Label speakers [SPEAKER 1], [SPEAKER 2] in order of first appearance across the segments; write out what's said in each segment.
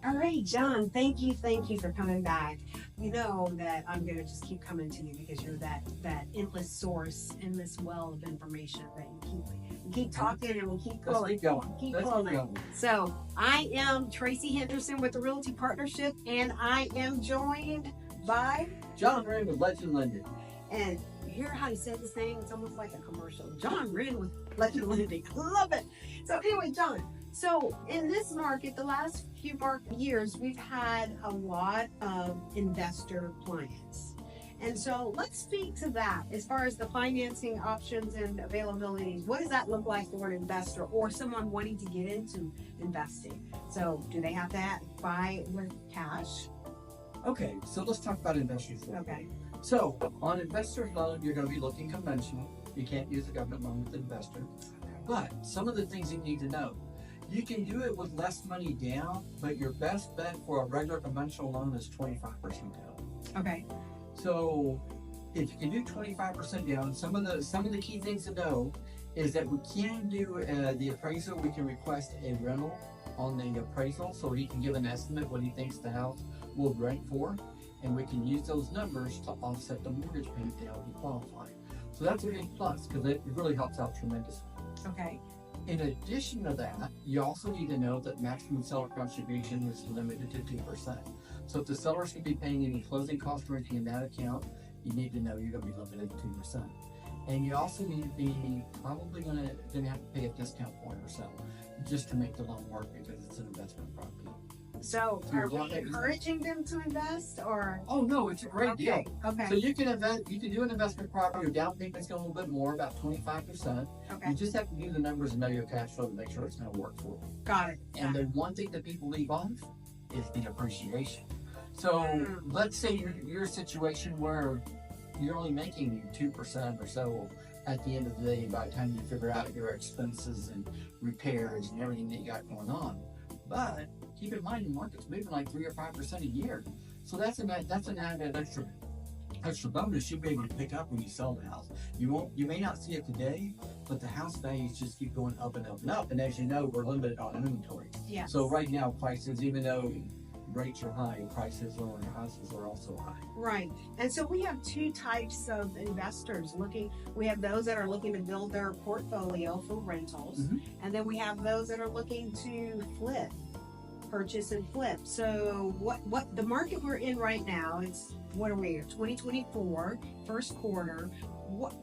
[SPEAKER 1] All right, John, thank you for coming back. You know that I'm gonna just keep coming to you because you're that endless source, endless well of information that you keep talking and we'll keep going.
[SPEAKER 2] Let's keep going.
[SPEAKER 1] Keep
[SPEAKER 2] Let's
[SPEAKER 1] going.
[SPEAKER 2] keep going.
[SPEAKER 1] So I am Tracy Henderson with the Realty Partnership, and I am joined by
[SPEAKER 2] John Wren with Legend Lending.
[SPEAKER 1] And you hear how he said this thing? It's almost like a commercial. John Wren with Legend Lending. I love it. So anyway, John, so in this market, the last few years, we've had a lot of investor clients. And so let's speak to that as far as the financing options and availabilities. What does that look like for an investor or someone wanting to get into investing? So do they have to buy with cash?
[SPEAKER 2] Okay, so let's talk about investors.
[SPEAKER 1] Okay.
[SPEAKER 2] So on investor loan, you're going to be looking conventional. You can't use a government loan with an investor. But some of the things you need to know. You can do it with less money down, but your best bet for a regular conventional loan is 25% down.
[SPEAKER 1] Okay.
[SPEAKER 2] So if you can do 25% down, some of the key things to know is that we can do the appraisal. We can request a rental on the appraisal, so he can give an estimate what he thinks the house will rent for, and we can use those numbers to offset the mortgage payment to help you qualify. So that's a big plus because it really helps out tremendously.
[SPEAKER 1] Okay.
[SPEAKER 2] In addition to that, you also need to know that maximum seller contribution is limited to 2%. So if the seller's going to be paying any closing costs or anything in that account, you need to know you're going to be limited to 2%. And you also need to be probably going to have to pay a discount point or so just to make the loan work because it's an investment property.
[SPEAKER 1] So are we encouraging them to invest or?
[SPEAKER 2] Oh no, it's a great deal.
[SPEAKER 1] Okay.
[SPEAKER 2] So you can invest. You can do an investment property. Your down payment's going a little bit more, about 25%.
[SPEAKER 1] Okay.
[SPEAKER 2] You just have to do the numbers and know your cash flow to make sure it's going to work for you.
[SPEAKER 1] Got it.
[SPEAKER 2] And the one thing that people leave off is the appreciation. So let's say you're a situation where you're only making 2% or so at the end of the day by the time you figure out your expenses and repairs and everything that you got going on. But keep in mind the market's moving like 3 or 5% a year. So that's an added extra bonus you'll be able to pick up when you sell the house. You may not see it today, but the house values just keep going up and up and up. And as you know, we're limited on inventory.
[SPEAKER 1] Yeah.
[SPEAKER 2] So right now prices, even though rates are high, prices on houses are also high.
[SPEAKER 1] Right. And so we have two types of investors we have those that are looking to build their portfolio for rentals. Mm-hmm. And then we have those that are looking to purchase and flip. So what the market we're in right now, it's what are we, 2024, first quarter. What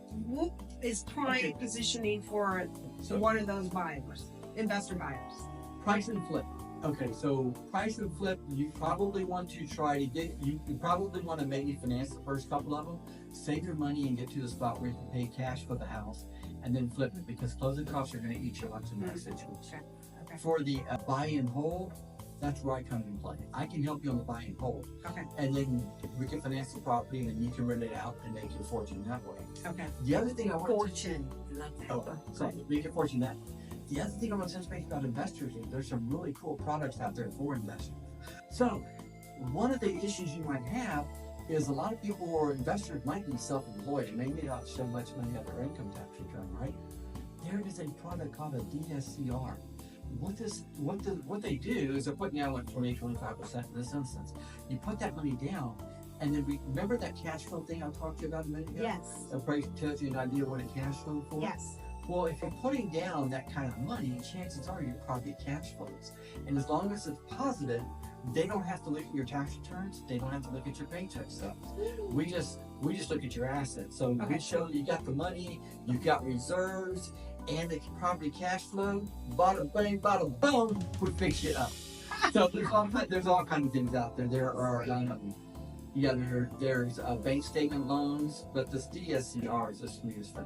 [SPEAKER 1] is prime positioning for one of those buyers, investor buyers?
[SPEAKER 2] Price and flip. Okay, so price and flip, you probably want to you probably want to maybe finance the first couple of them, save your money and get to the spot where you can pay cash for the house and then flip it because closing costs are going to eat you lunch in that situation. Okay. For the buy and hold, that's where I come in play. I can help you on the buy and hold.
[SPEAKER 1] Okay.
[SPEAKER 2] And then we can finance the property and then you can rent it out and make your fortune that way.
[SPEAKER 1] Okay.
[SPEAKER 2] The other thing I want
[SPEAKER 1] fortune. Love that.
[SPEAKER 2] Oh, so make your fortune that. The other thing I want to say about investors is there's some really cool products out there for investors. So one of the issues you might have is a lot of people who are investors might be self-employed and maybe not show much money on their income tax return, right? There is a product called a DSCR. What they do is they're putting down like 20-25% in this instance. You put that money down, and then remember that cash flow thing I talked to you about a minute ago?
[SPEAKER 1] Yes.
[SPEAKER 2] The price tells you an idea what a cash flow for?
[SPEAKER 1] Yes.
[SPEAKER 2] Well, if you're putting down that kind of money, chances are you're probably cash flows. And as long as it's positive, they don't have to look at your tax returns. They don't have to look at your paycheck stuff. We just look at your assets. So we show you got the money, you've got reserves, and the property cash flow. Bada bang, bada boom, we fix it up. So there's all kinds of things out there. There are there's bank statement loans, but this DSCR is the smoothest thing.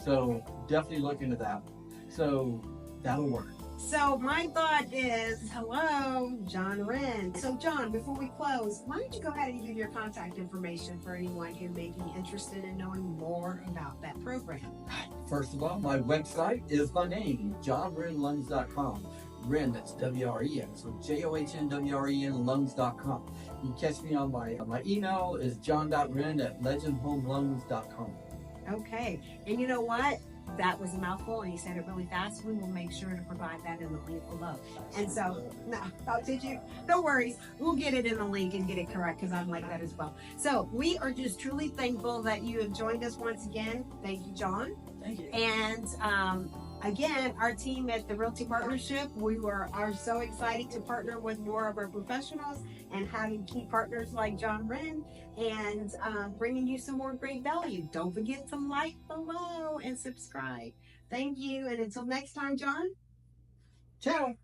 [SPEAKER 2] So definitely look into that. So that'll work.
[SPEAKER 1] So my thought is, hello, John Wren. So John, before we close, why don't you go ahead and give your contact information for anyone who may be interested in knowing more about that program?
[SPEAKER 2] First of all, my website is my name, johnwrenloans.com. Wren, that's W-R-E-N, so JOHNWREN loans.com. You can catch me on my email is john.wren@legendhomeloans.com.
[SPEAKER 1] Okay, and you know what? that was a mouthful and he said it really fast, we will make sure to provide that in the link below. And so, no, oh, did you? No worries. We'll get it in the link and get it correct because I'm like that as well. So we are just truly thankful that you have joined us once again. Thank you, John.
[SPEAKER 2] Thank you.
[SPEAKER 1] And again, our team at the Realty Partnership, we are so excited to partner with more of our professionals and having key partners like John Wren and bringing you some more great value. Don't forget to like below and subscribe. Thank you. And until next time, John.
[SPEAKER 2] Ciao.